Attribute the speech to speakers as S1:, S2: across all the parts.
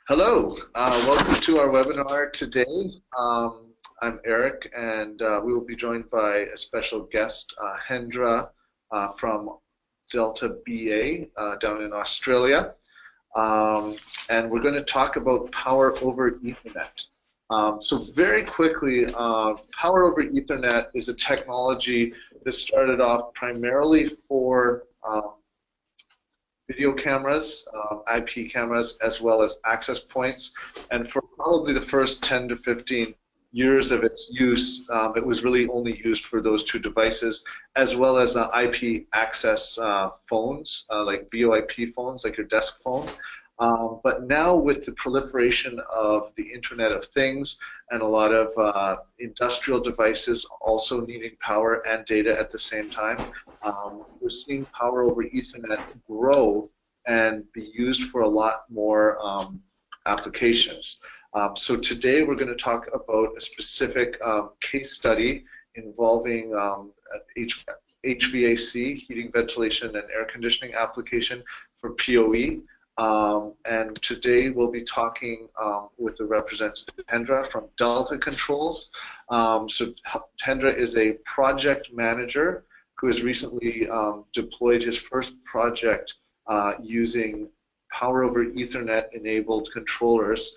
S1: Hello, welcome to our webinar today. I'm Eric, and we will be joined by a special guest, Hendra from Delta BA down in Australia. And we're going to talk about power over Ethernet. So very quickly, power over Ethernet is a technology that started off primarily for video cameras, IP cameras, as well as access points. And for probably the first 10 to 15 years of its use, it was really only used for those two devices, as well as IP access phones, like VoIP phones, like your desk phone. But now with the proliferation of the Internet of Things and a lot of industrial devices also needing power and data at the same time, we're seeing power over Ethernet grow and be used for a lot more applications. So today we're going to talk about a specific case study involving HVAC, heating, ventilation, and air conditioning application for PoE. And today we'll be talking with the representative Hendra from Delta Controls. So Hendra is a project manager who has recently deployed his first project using power over Ethernet enabled controllers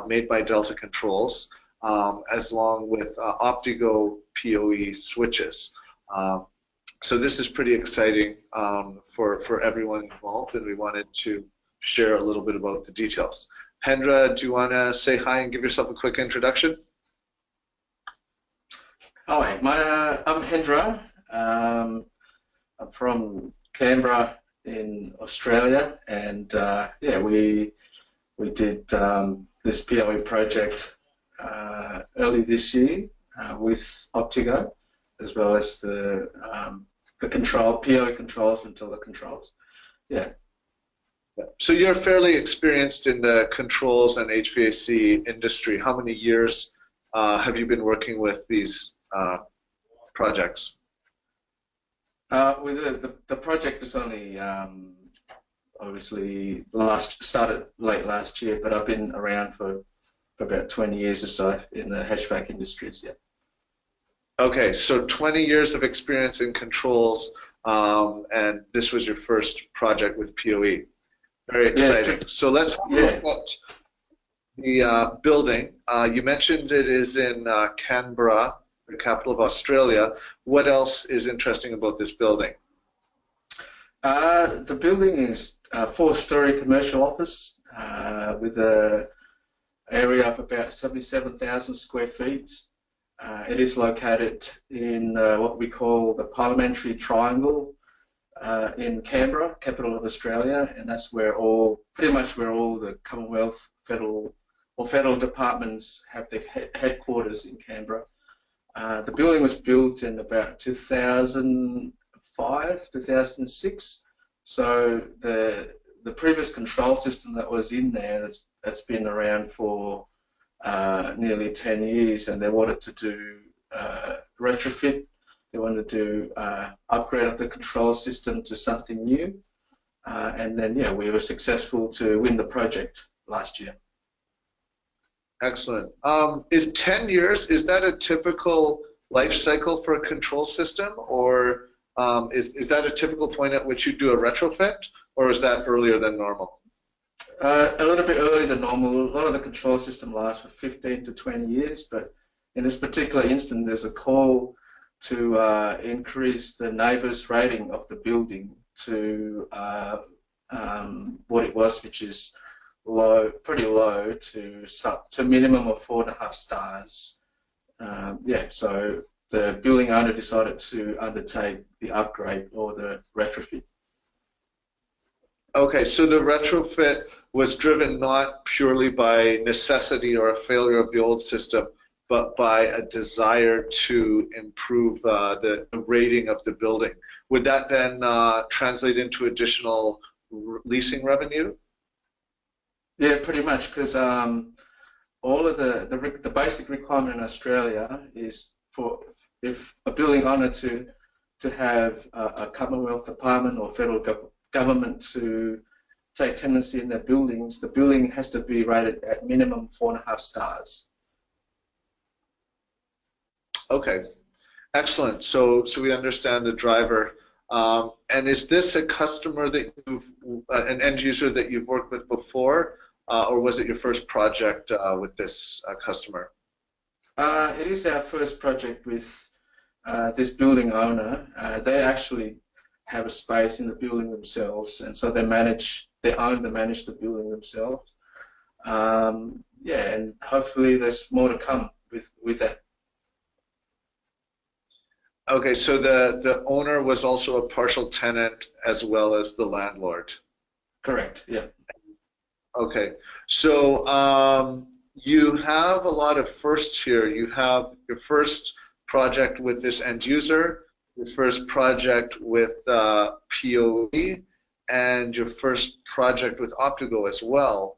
S1: made by Delta Controls, as long with Optigo PoE switches. So this is pretty exciting for everyone involved, and we wanted to share a little bit about the details. Hendra, do you want to say hi and give yourself a quick introduction?
S2: Hi, I'm Hendra. I'm from Canberra in Australia, and yeah, we did this PLUV project early this year with Optigo, as well as the PLUV controls and Delta controls. Yeah.
S1: So you're fairly experienced in the controls and HVAC industry. How many years have you been working with these projects?
S2: With the project was only obviously started late last year, but I've been around for about 20 years or so in the HVAC industries. Yeah.
S1: Okay, so 20 years of experience in controls, and this was your first project with PoE. Very exciting. Yeah, so let's look at the building. You mentioned it is in Canberra, the capital of Australia. What else is interesting about this building?
S2: The building is a 4-story commercial office with an area of about 77,000 square feet. It is located in what we call the Parliamentary Triangle in Canberra, capital of Australia, and that's where pretty much where all the Commonwealth federal departments have their headquarters in Canberra. The building was built in about 2005, 2006. So the previous control system that was in there that's been around for nearly 10 years, and they wanted to do retrofit. They wanted to upgrade of the control system to something new, and then yeah, we were successful to win the project last year.
S1: Excellent. Is 10 years, is that a typical life cycle for a control system, or is that a typical point at which you do a retrofit, or is that earlier than normal?
S2: A little bit earlier than normal. A lot of the control system lasts for 15 to 20 years, but in this particular instance, there's a call to increase the neighbours' rating of the building to what it was, which is low, pretty low, to minimum of 4.5 stars. Yeah, so the building owner decided to undertake the upgrade or the retrofit.
S1: Okay, so the retrofit was driven not purely by necessity or a failure of the old system, but by a desire to improve the rating of the building. Would that then translate into additional leasing revenue?
S2: Yeah, pretty much, because all of the basic requirement in Australia is for if a building owner to have a Commonwealth department or federal government to take tenancy in their buildings, the building has to be rated at minimum 4.5 stars.
S1: Okay, excellent. So we understand the driver. And is this a customer that an end user that you've worked with before, or was it your first project with this customer?
S2: It is our first project with this building owner. They actually have a space in the building themselves, and so they manage the building themselves. Yeah, and hopefully there's more to come with that.
S1: Okay, so the owner was also a partial tenant as well as the landlord.
S2: Correct, yeah.
S1: Okay, so you have a lot of firsts here. You have your first project with this end user, your first project with POE, and your first project with Optigo as well.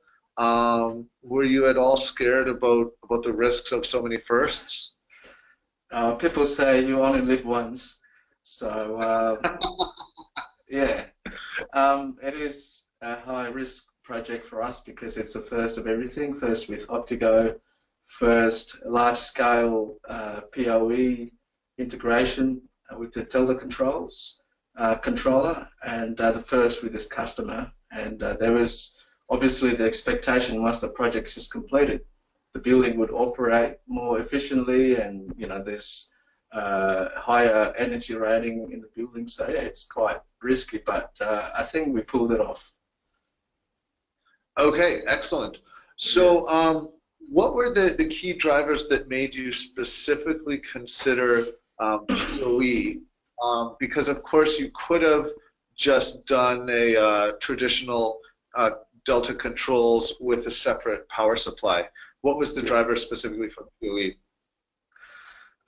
S1: Were you at all scared about the risks of so many firsts?
S2: People say you only live once, so yeah, it is a high-risk project for us because it's the first of everything. First with Optigo, first large-scale PoE integration with the Delta controller, and the first with this customer. And there was obviously the expectation once the project is completed, the building would operate more efficiently, and there's higher energy rating in the building. So yeah, it's quite risky, but I think we pulled it off.
S1: Okay, excellent. So what were the key drivers that made you specifically consider PoE? Because of course you could have just done a traditional Delta controls with a separate power supply. What was the driver specifically for PoE?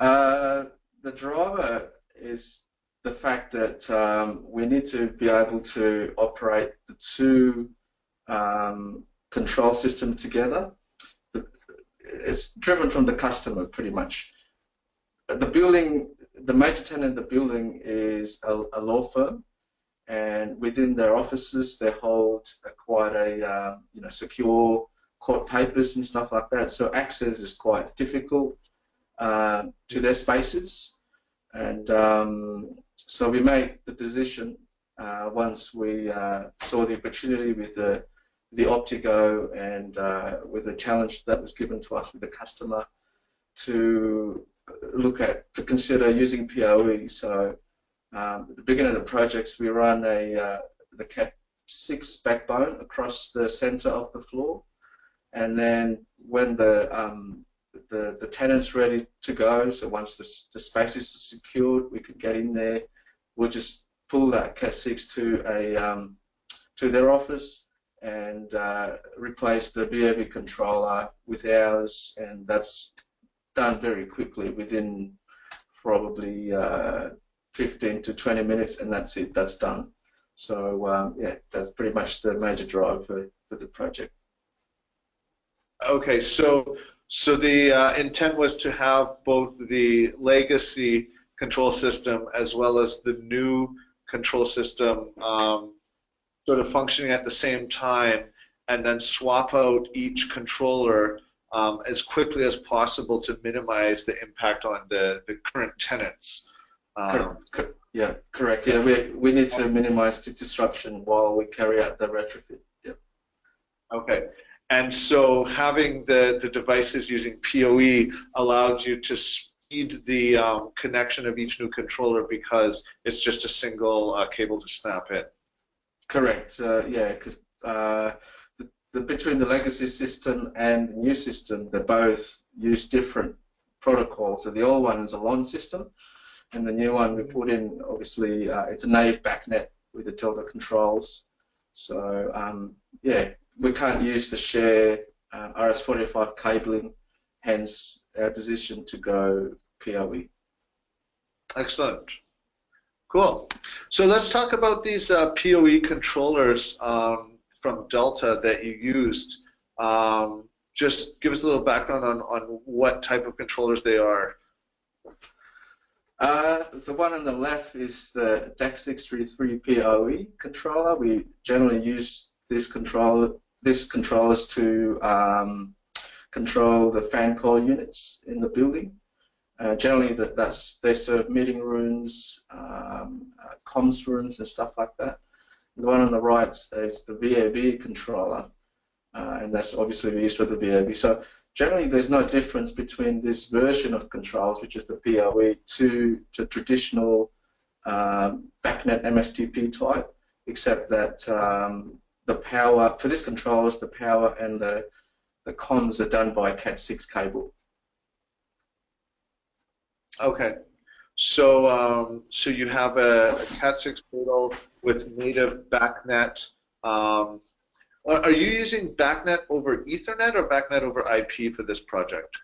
S2: The driver is the fact that we need to be able to operate the two control systems together. It's driven from the customer pretty much. The major tenant of the building is a law firm, and within their offices they hold quite a secure court papers and stuff like that, so access is quite difficult to their spaces. And so we made the decision once we saw the opportunity with the Optigo and with the challenge that was given to us with the customer to consider using PoE. So at the beginning of the projects, we run the Cat6 backbone across the center of the floor. And then when the tenant's ready to go, so once the space is secured, we could get in there. We'll just pull that Cat6 to their office and replace the PLUV controller with ours, and that's done very quickly within probably 15 to 20 minutes, and that's it. That's done. So yeah, that's pretty much the major drive for the project.
S1: Okay, so the intent was to have both the legacy control system as well as the new control system sort of functioning at the same time, and then swap out each controller as quickly as possible to minimize the impact on the current tenants.
S2: Yeah, correct. Yeah, we need to minimize the disruption while we carry out the retrofit. Yeah.
S1: Okay. And so having the devices using PoE allowed you to speed the connection of each new controller because it's just a single cable to snap in.
S2: Correct. Yeah, because between the legacy system and the new system, they both use different protocols. So the old one is a LAN system, and the new one we put in, obviously, it's a native backnet with the Delta controls. So yeah, we can't use the share RS-485 cabling, hence our decision to go PoE.
S1: Excellent. Cool. So let's talk about these PoE controllers from Delta that you used. Just give us a little background on what type of controllers they are.
S2: The one on the left is the DAC633 PoE controller. We generally use this controllers to control the fan coil units in the building. Generally, they serve meeting rooms, comms rooms, and stuff like that. The one on the right is the VAB controller, and that's obviously used for the VAB. So generally, there's no difference between this version of controls, which is the PoE, to traditional backnet MSTP type, except that the power for this controller, the power and the comms are done by a Cat6 cable.
S1: Okay, so so you have a Cat6 cable with native backnet. Are you using backnet over Ethernet or backnet over IP for this project?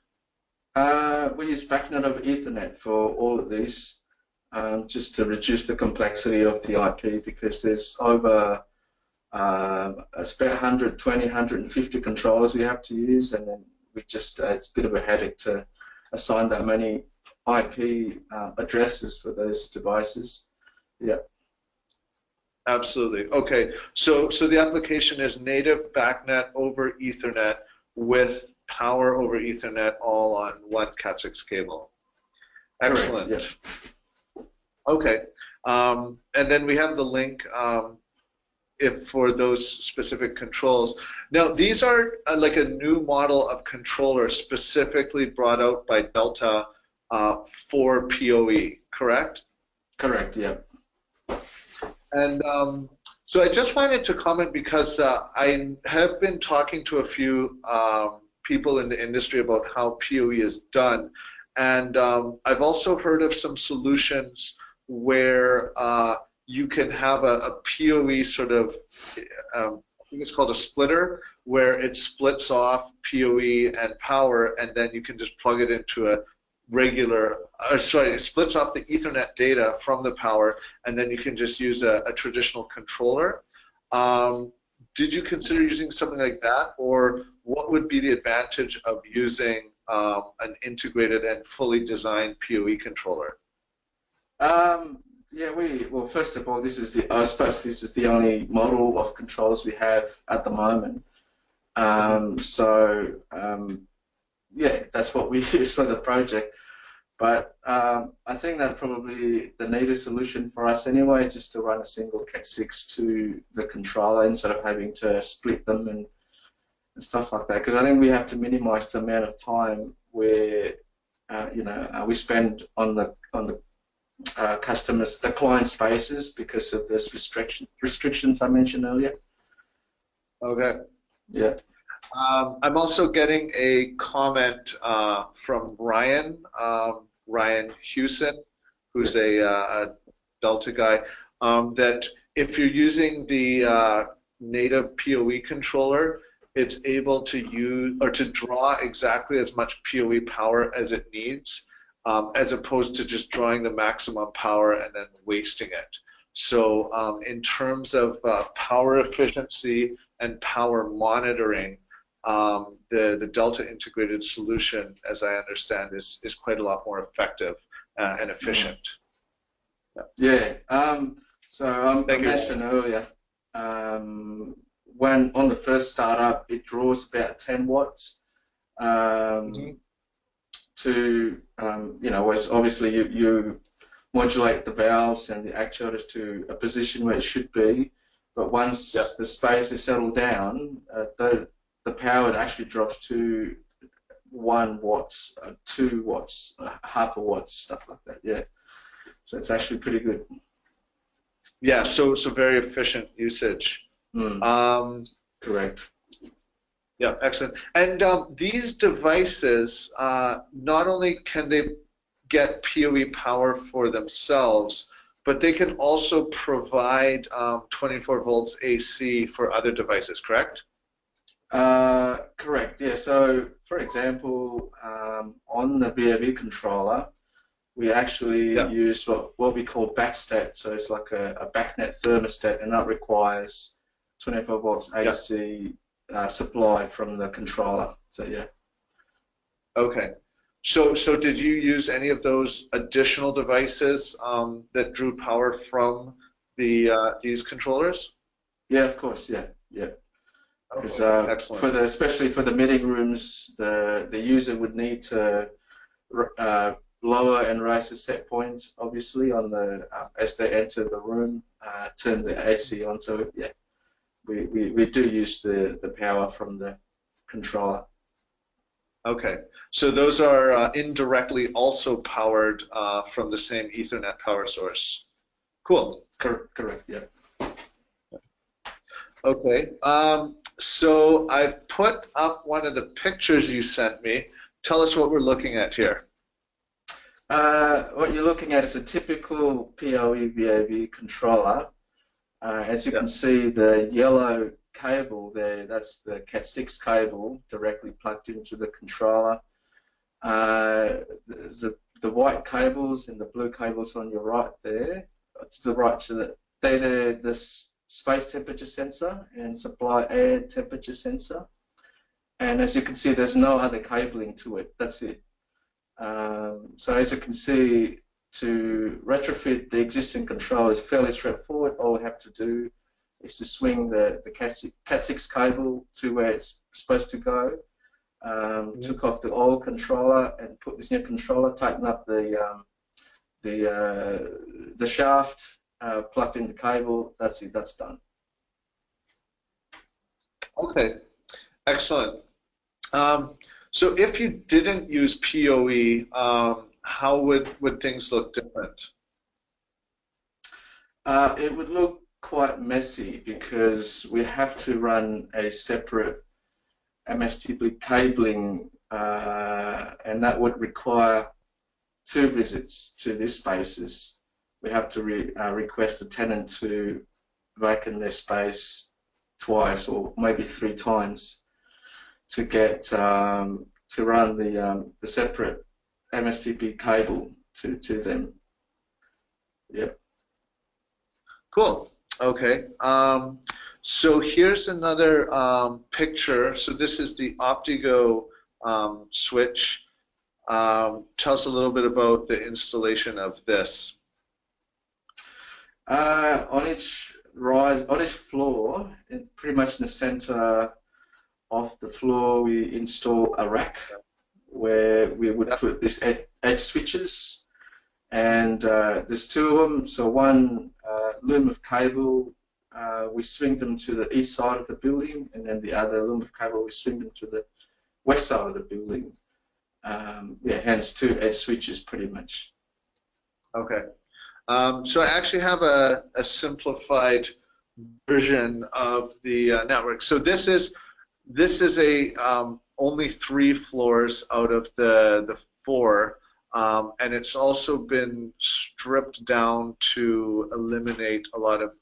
S2: We use backnet over Ethernet for all of these, just to reduce the complexity of the IP, because there's over it's about 120, 150 controllers we have to use, and then we just it's a bit of a headache to assign that many IP addresses for those devices. Yeah.
S1: Absolutely. Okay. So the application is native backnet over Ethernet with power over Ethernet, all on one Cat6 cable. Excellent.
S2: Correct, yeah.
S1: Okay. And then we have the link if for those specific controls. Now, these are like a new model of controller specifically brought out by Delta for PoE, correct?
S2: Correct, yeah.
S1: And so I just wanted to comment because I have been talking to a few people in the industry about how PoE is done. And I've also heard of some solutions where you can have a PoE sort of, I think it's called a splitter, where it splits off PoE and power, and then you can just plug it into a regular, sorry, it splits off the Ethernet data from the power, and then you can just use a traditional controller. Did you consider using something like that, or what would be the advantage of using an integrated and fully designed PoE controller?
S2: Yeah, well, first of all, I suppose this is the only model of controls we have at the moment. Yeah, that's what we use for the project. But I think that probably the neatest solution for us anyway is just to run a single Cat6 to the controller instead of having to split them and stuff like that. Because I think we have to minimize the amount of time where we spend on the customers, the client spaces, because of those restrictions I mentioned earlier.
S1: Okay.
S2: Yeah.
S1: I'm also getting a comment from Ryan Hewson, who's a Delta guy, that if you're using the native PoE controller, it's able to use or to draw exactly as much PoE power as it needs, as opposed to just drawing the maximum power and then wasting it. So in terms of power efficiency and power monitoring, the Delta integrated solution, as I understand, is quite a lot more effective and efficient.
S2: Yeah. So I mentioned earlier, when on the first startup, it draws about 10 watts. To whereas obviously you modulate the valves and the actuators to a position where it should be, but once the space is settled down, the power actually drops to 1 watt, 2 watts, half a watt, stuff like that. Yeah, so it's actually pretty good.
S1: Yeah, so very efficient usage.
S2: Correct.
S1: Yeah, excellent. And these devices, not only can they get PoE power for themselves, but they can also provide 24 volts AC for other devices, correct?
S2: Correct, yeah. So, for example, on the VAV controller, we actually use what we call backstat. So it's like a backnet thermostat, and that requires 24 volts AC supply from the controller. So yeah.
S1: Okay. So did you use any of those additional devices that drew power from these controllers?
S2: Yeah, of course. Yeah, yeah. Because
S1: Okay, excellent.
S2: especially for the meeting rooms, the user would need to lower and raise the set point, obviously, on the as they enter the room, turn the AC on. So yeah, we do use the power from the controller.
S1: Okay, so those are indirectly also powered from the same Ethernet power source. Cool.
S2: Correct. Yeah.
S1: Okay, so I've put up one of the pictures you sent me. Tell us what we're looking at here.
S2: What you're looking at is a typical PLUV VAV controller. As you
S1: Yeah.
S2: can see, the yellow cable there, that's the Cat6 cable directly plugged into the controller. The white cables and the blue cables on your right there, to the right, they're the space temperature sensor and supply air temperature sensor. And as you can see, there's no other cabling to it. That's it. So as you can see, to retrofit the existing control is fairly straightforward. All we have to do is to swing the Cat6 cable to where it's supposed to go, took off the old controller and put this new controller, tighten up the shaft, plugged in the cable. That's it. That's done.
S1: Okay, excellent. So if you didn't use PoE, how would things look different?
S2: It would look quite messy because we have to run a separate MSTP cabling, and that would require 2 visits to these spaces. We have to request a tenant to vacate their space twice or maybe 3 times to get to run the separate MSTP cable to them. Yep.
S1: Cool. Okay. So here's another picture. So this is the Optigo switch. Tell us a little bit about the installation of this.
S2: On each floor, pretty much in the center of the floor, we install a rack where we would put these edge switches, and there's 2 of them. So one loom of cable, we swing them to the east side of the building, and then the other loom of cable, we swing them to the west side of the building. Yeah, hence 2 edge switches pretty much.
S1: Okay. So I actually have a simplified version of the network. So this is a only 3 floors out of the 4, and it's also been stripped down to eliminate a lot of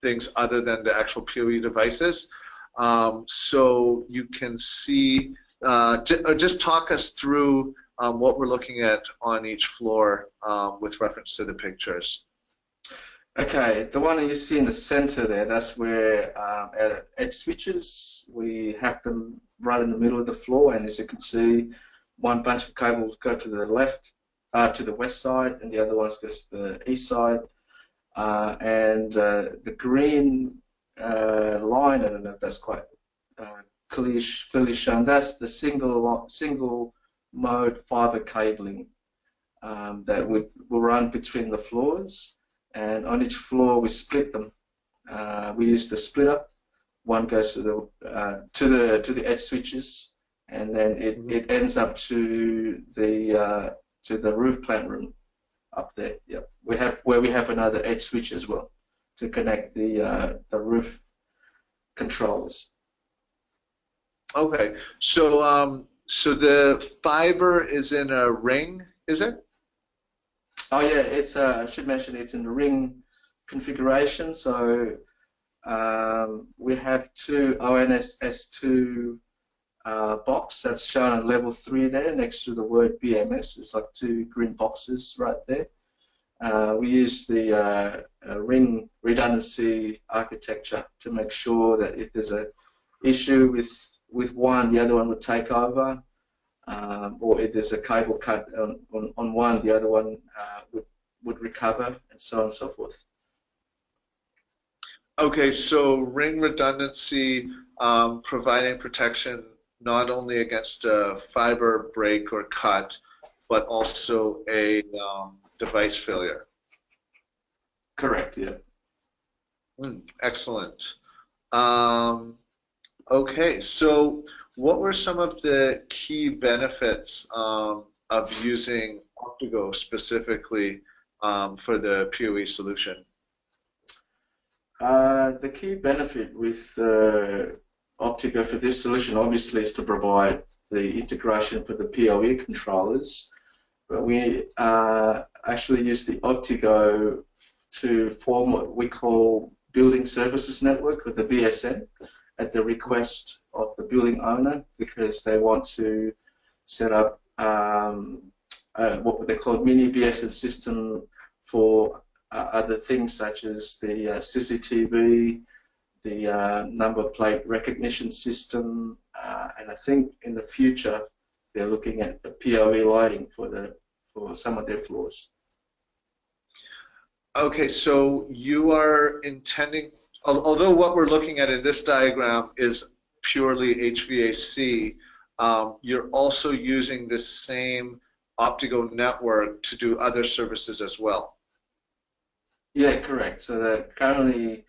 S1: things other than the actual PoE devices. So you can see, just talk us through what we're looking at on each floor with reference to the pictures.
S2: Okay, the one that you see in the center there, that's where our edge switches, we have them right in the middle of the floor, and as you can see, one bunch of cables go to the left, to the west side, and the other ones go to the east side. And the green line, I don't know if that's quite clearly shown, that's the single mode fiber cabling that will run between the floors. And on each floor, we split them. We use the splitter. One goes to the edge switches, and then it ends up to the roof plant room up there. Yep. We have another edge switch as well to connect the roof controllers.
S1: Okay, so so the fiber is in a ring, is it?
S2: Oh yeah, it's I should mention it's in the ring configuration. So we have 2 ONS S2 box that's shown at level 3 there next to the word BMS. It's like 2 green boxes right there. We use the ring redundancy architecture to make sure that if there's an issue with one, the other one would take over. Or if there's a cable cut on one, the other one would recover, and so on and so forth.
S1: Okay, so ring redundancy, providing protection not only against a fiber break or cut, but also a device failure.
S2: Correct, yeah.
S1: Excellent. Um, okay, so what were some of the key benefits of using Optigo specifically for the PoE solution?
S2: The key benefit with Optico for this solution obviously is to provide the integration for the PLUV controllers, but we actually use the Optigo to form what we call building services network with the BSN at the request of the building owner, because they want to set up what they call mini BSN system for other things such as the CCTV, the number plate recognition system, and I think in the future they're looking at the PoE lighting for some of their floors.
S1: Okay, so you are intending, although what we're looking at in this diagram is purely HVAC, you're also using this same Optigo network to do other services as well.
S2: Yeah, correct. So that currently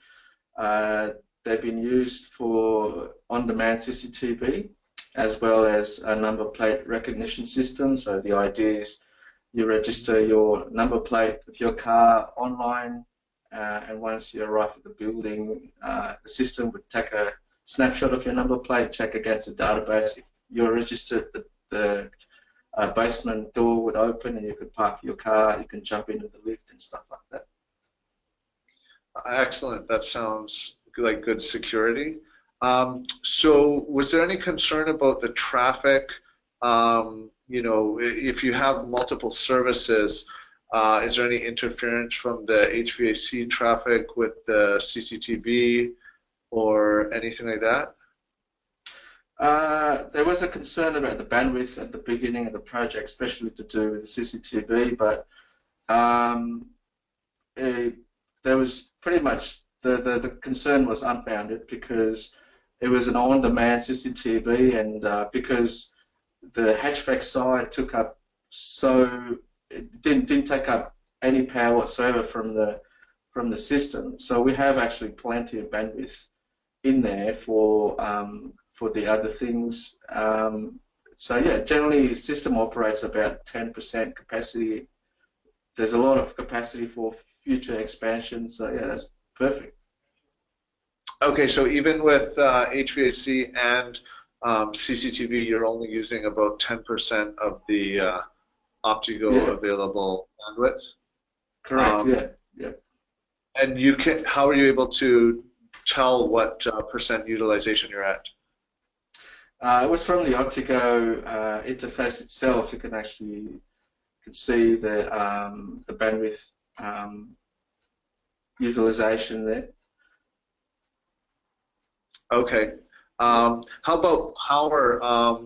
S2: they've been used for on-demand CCTV as well as a number plate recognition system. So the idea is you register your number plate of your car online, and once you arrive at the building, the system would take a snapshot of your number plate, check against the database. You're registered, the basement door would open and you could park your car, you can jump into the lift and stuff like that.
S1: Excellent. That sounds like good security. So was there any concern about the traffic? You know, if you have multiple services, is there any interference from the HVAC traffic with the CCTV or anything like that?
S2: There was a concern about the bandwidth at the beginning of the project, especially to do with the CCTV, but there was pretty much the concern was unfounded, because it was an on-demand CCTV, and because the HVAC side took up it didn't take up any power whatsoever from the system. So we have actually plenty of bandwidth in there for the other things. So yeah, generally the system operates about 10% capacity. There's a lot of capacity for future expansion, so yeah, that's perfect.
S1: Okay, so even with HVAC and CCTV, you're only using about 10% of the Optigo available bandwidth?
S2: Correct, yeah.
S1: And you can, how are you able to tell what percent utilization you're at?
S2: It was from the Optico interface itself. You can actually see the bandwidth utilization there.
S1: Okay. How about power?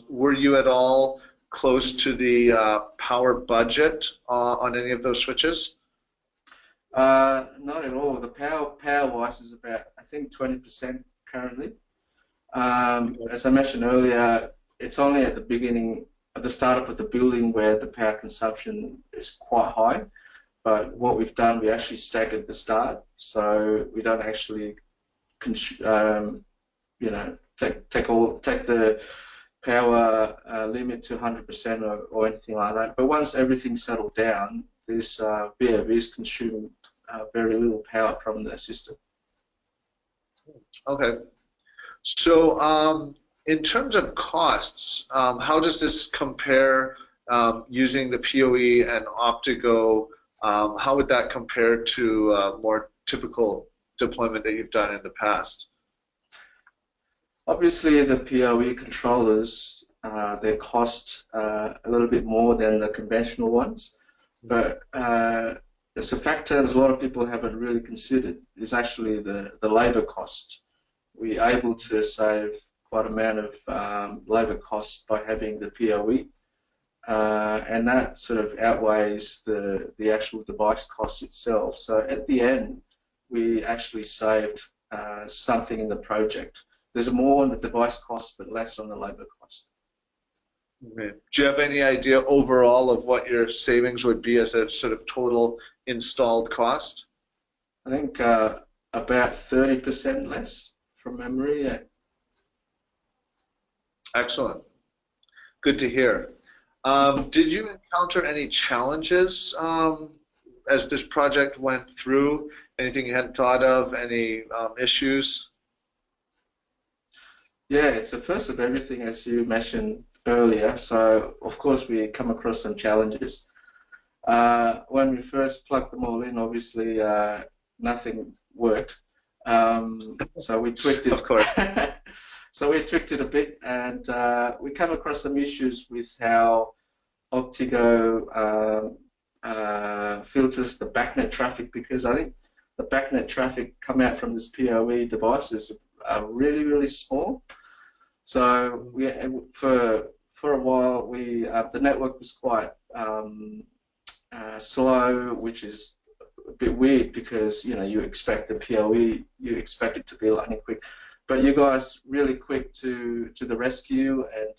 S1: Were you at all close to the power budget on any of those switches?
S2: Not at all. The power-wise is about, I think, 20% currently. As I mentioned earlier, it's only at the beginning, at the startup of the building, where the power consumption is quite high. But what we've done, we actually staggered the start, so we don't actually, you know, take the power limit to 100% or anything like that. But once everything's settled down, this VFVs consume very little power from the system.
S1: Okay. So in terms of costs, how does this compare using the PoE and Optigo? How would that compare to more typical deployment that you've done in the past?
S2: Obviously, the PLUV controllers, they cost a little bit more than the conventional ones, but it's a factor that a lot of people haven't really considered, is actually the labour cost. We're able to save quite an amount of labour costs by having the PLUV, and that sort of outweighs the actual device cost itself. So at the end, we actually saved something in the project. There's more on the device cost, but less on the labor cost.
S1: Okay. Do you have any idea overall of what your savings would be as a sort of total installed cost?
S2: I think about 30% less from memory. Yeah.
S1: Excellent. Good to hear. Did you encounter any challenges as this project went through? Anything you hadn't thought of? Any issues?
S2: Yeah, it's the first of everything, as you mentioned earlier. So, of course, we come across some challenges. When we first plugged them all in, obviously, nothing worked. So we tweaked it.
S1: Of course.
S2: So we tweaked it a bit, and we come across some issues with how Optigo filters the backnet traffic, because I think the backnet traffic come out from this PoE devices are really, really small. So we, for a while, the network was quite slow, which is a bit weird because you expect the PoE, you expect it to be lightning quick, but you guys really quick to the rescue, and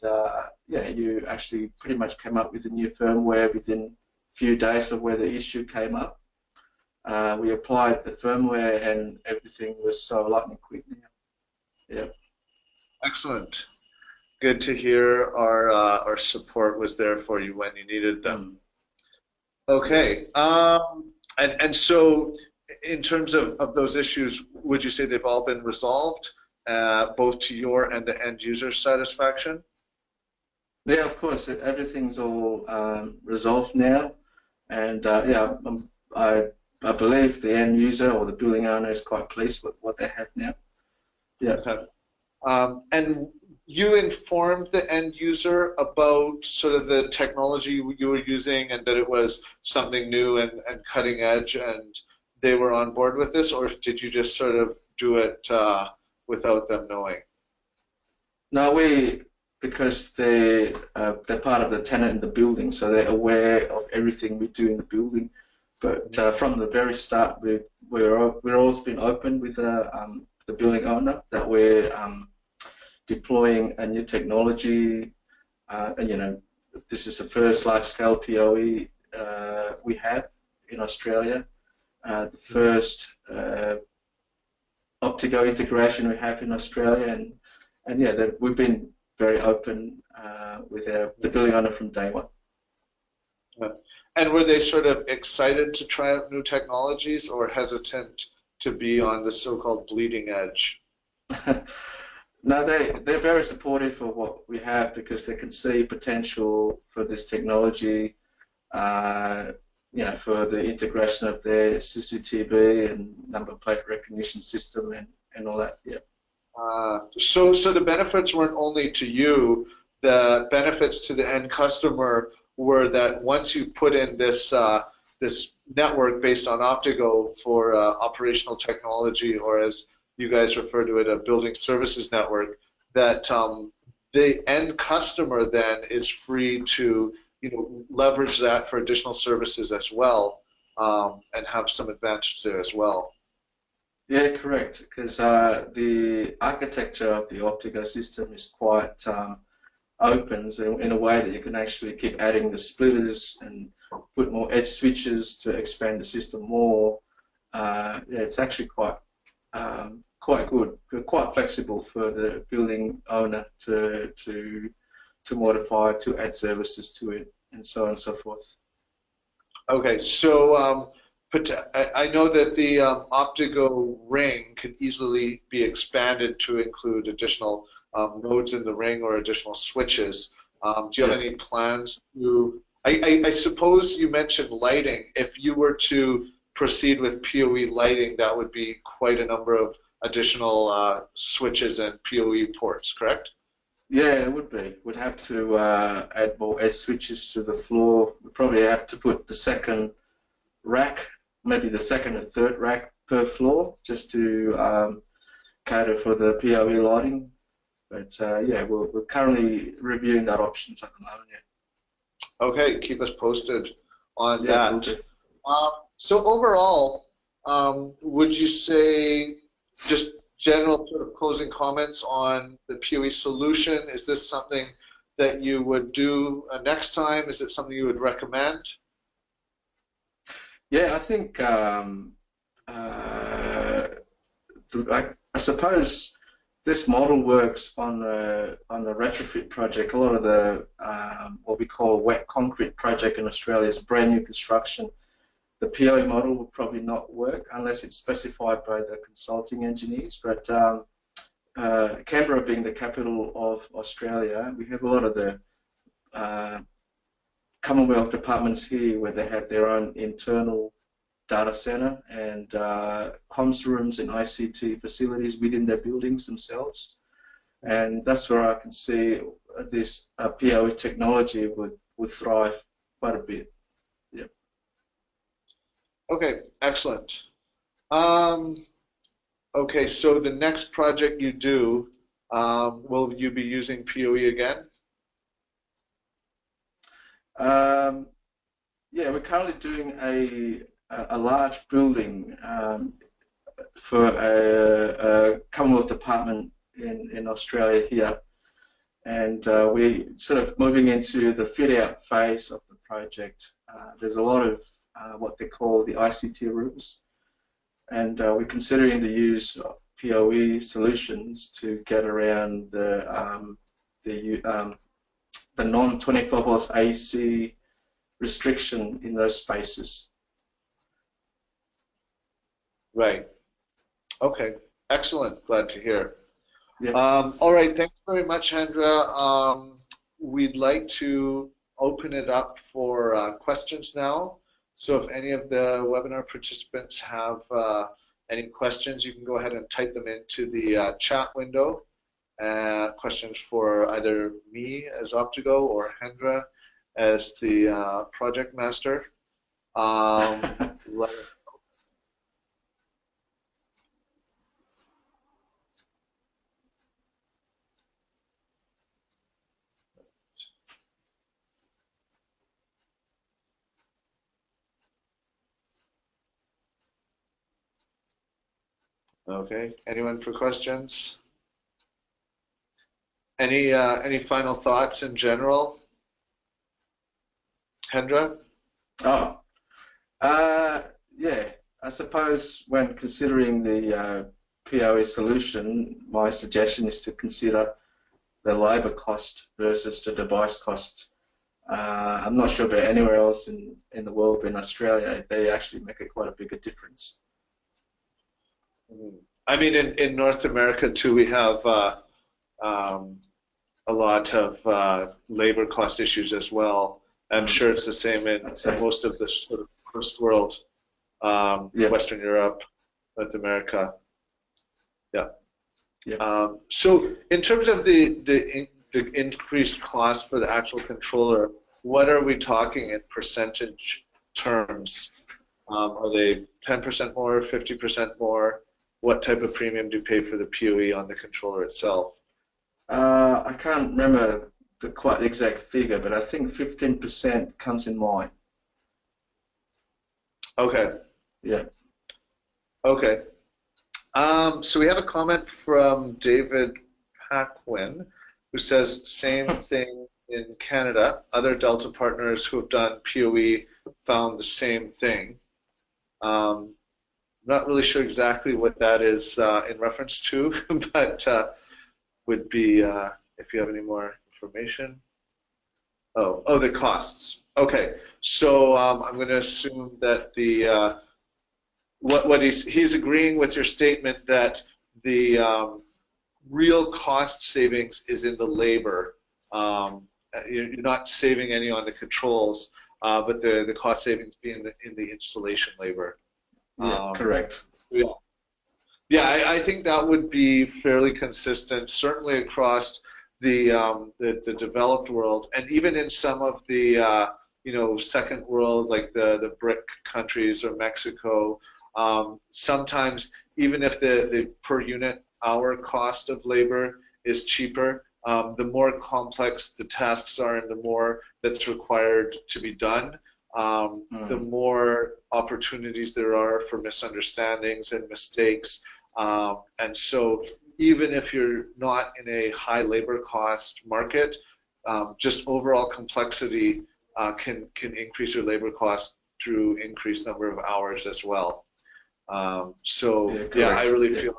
S2: you actually pretty much came up with a new firmware within a few days of where the issue came up. We applied the firmware, and everything was so lightning quick now. Yeah. Excellent.
S1: Good to hear our support was there for you when you needed them. Okay. And so in terms of those issues, would you say they've all been resolved, both to your and the end user satisfaction?
S2: Yeah, of course. Everything's all resolved now. And I believe the end user or the building owner is quite pleased with what they have now. Yeah.
S1: Okay. And you informed the end user about sort of the technology you were using and that it was something new and cutting edge, and they were on board with this, or did you just sort of do it without them knowing?
S2: No, because they're part of the tenant in the building, so they're aware of everything we do in the building. But from the very start, we're always been open with the building owner that we're deploying a new technology, and this is the first large-scale PoE we have in Australia, the first Optigo integration we have in Australia, and yeah, we've been very open with the building owner from day one.
S1: And were they sort of excited to try out new technologies, or hesitant to be on the so-called bleeding edge?
S2: No, they're very supportive of what we have because they can see potential for this technology, for the integration of their CCTV and number plate recognition system and all that. Yeah.
S1: So the benefits weren't only to you. The benefits to the end customer were that once you put in this this network based on Optigo for operational technology, or as you guys refer to it, a building services network, that the end customer then is free to leverage that for additional services as well, and have some advantage there as well.
S2: Yeah, correct. Because the architecture of the Optigo system is quite open, so in a way that you can actually keep adding the splitters and put more edge switches to expand the system more. Yeah, it's actually quite good, quite flexible for the building owner to modify, to add services to it, and so on and so forth.
S1: Okay, so I know that the Optigo ring can easily be expanded to include additional nodes in the ring or additional switches. Do you have any plans to? I suppose you mentioned lighting. If you were to proceed with PoE lighting, that would be quite a number of additional switches and PoE ports, correct?
S2: Yeah, it would be. We'd have to add more edge switches to the floor. We'd probably have to put the second rack, maybe the second or third rack per floor, just to cater for the PoE lighting. But yeah, we're currently reviewing that options at the moment. Yeah.
S1: Okay, keep us posted on that. So overall, would you say, just general sort of closing comments on the PoE solution? Is this something that you would do next time? Is it something you would recommend?
S2: Yeah, I think I suppose this model works on the retrofit project. A lot of the what we call wet concrete project in Australia is brand new construction. The PoE model will probably not work unless it's specified by the consulting engineers. But Canberra being the capital of Australia, we have a lot of the Commonwealth departments here where they have their own internal data center and comms rooms and ICT facilities within their buildings themselves. And that's where I can see this PoE technology would thrive quite a bit. Yeah.
S1: Okay, excellent. Okay, so the next project you do, will you be using PoE again?
S2: Yeah, we're currently doing a large building for a Commonwealth department in Australia here, and we're sort of moving into the fit-out phase of the project. There's a lot of what they call the ICT rooms, and we're considering the use of PoE solutions to get around the non-24 volts AC restriction in those spaces.
S1: Right. Okay. Excellent. Glad to hear.
S2: Yeah.
S1: All right. Thanks very much, Hendra. We'd like to open it up for questions now. So if any of the webinar participants have any questions, you can go ahead and type them into the chat window. Questions for either me as Optigo or Hendra as the project master. Let us Okay. Anyone for questions? Any final thoughts in general? Hendra?
S2: Oh, yeah. I suppose when considering the PoE solution, my suggestion is to consider the labour cost versus the device cost. I'm not sure about anywhere else in the world, but in Australia, they actually make quite a bigger difference.
S1: I mean, in North America too, we have a lot of labor cost issues as well. I'm sure it's the same in most of the sort of first world, Western Europe, North America. Yeah.
S2: Yeah.
S1: So in terms of the increased cost for the actual controller, what are we talking in percentage terms? Are they 10% more, 50% more? What type of premium do you pay for the PoE on the controller itself?
S2: I can't remember the quite exact figure, but I think 15% comes in mind.
S1: Okay.
S2: Yeah.
S1: Okay. So we have a comment from David Paquin, who says same thing in Canada. Other Delta partners who have done PoE found the same thing. Not really sure exactly what that is in reference to, but would be if you have any more information. Oh, the costs. Okay, so I'm going to assume that the what he's agreeing with your statement that the real cost savings is in the labor. You're not saving any on the controls, but the cost savings being in the installation labor.
S2: Yeah, correct.
S1: Yeah, yeah. I think that would be fairly consistent, certainly across the developed world, and even in some of the second world, like the BRIC countries or Mexico. Sometimes even if the per unit hour cost of labor is cheaper, the more complex the tasks are and the more that's required to be done, the more opportunities there are for misunderstandings and mistakes. And so even if you're not in a high labor cost market, just overall complexity can increase your labor cost through increased number of hours as well. Yeah, I really feel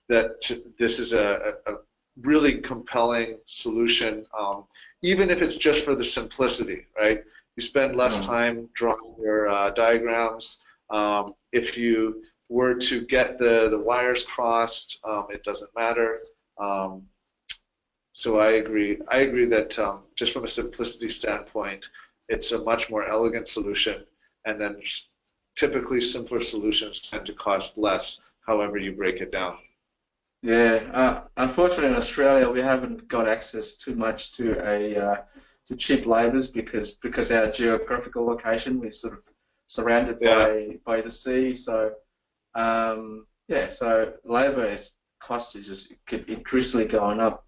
S1: that this is a really compelling solution, even if it's just for the simplicity, right? You spend less time drawing your diagrams. If you were to get the wires crossed, it doesn't matter. So I agree. I agree that just from a simplicity standpoint, it's a much more elegant solution, and then typically simpler solutions tend to cost less, however you break it down.
S2: Yeah, unfortunately in Australia we haven't got access too much to cheap labours because our geographical location, we're sort of surrounded by the sea. So yeah, so labour cost is just keep increasingly going up,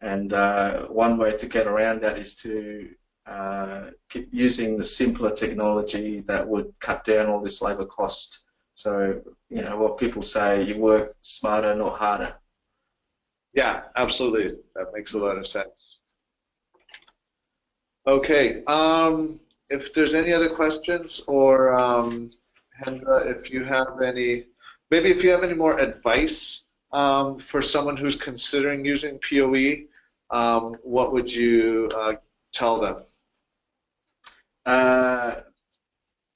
S2: and one way to get around that is to keep using the simpler technology that would cut down all this labour cost. So, you know, what people say, you work smarter, not harder.
S1: Yeah, absolutely. That makes a lot of sense. Okay. If there's any other questions, or Hendra, if you have any, maybe if you have any more advice for someone who's considering using PoE, what would you tell them?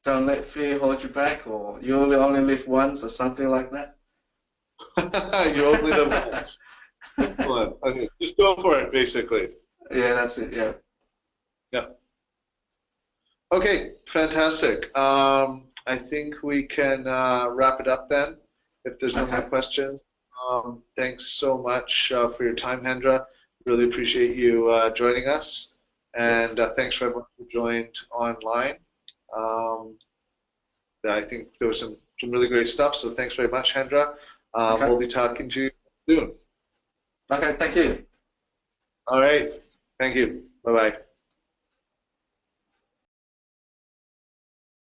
S2: Don't let fear hold you back, or you will only live once, or something like that.
S1: You only live once. Excellent. Okay, just go for it, basically.
S2: Yeah, that's it. Yeah.
S1: Yep. Okay, fantastic. I think we can wrap it up then, if there's no more questions. Thanks so much for your time, Hendra. Really appreciate you joining us, and thanks for everyone who joined online. I think there was some really great stuff, so thanks very much, Hendra. We'll be talking to you soon.
S2: Okay, thank you.
S1: All right, thank you. Bye-bye.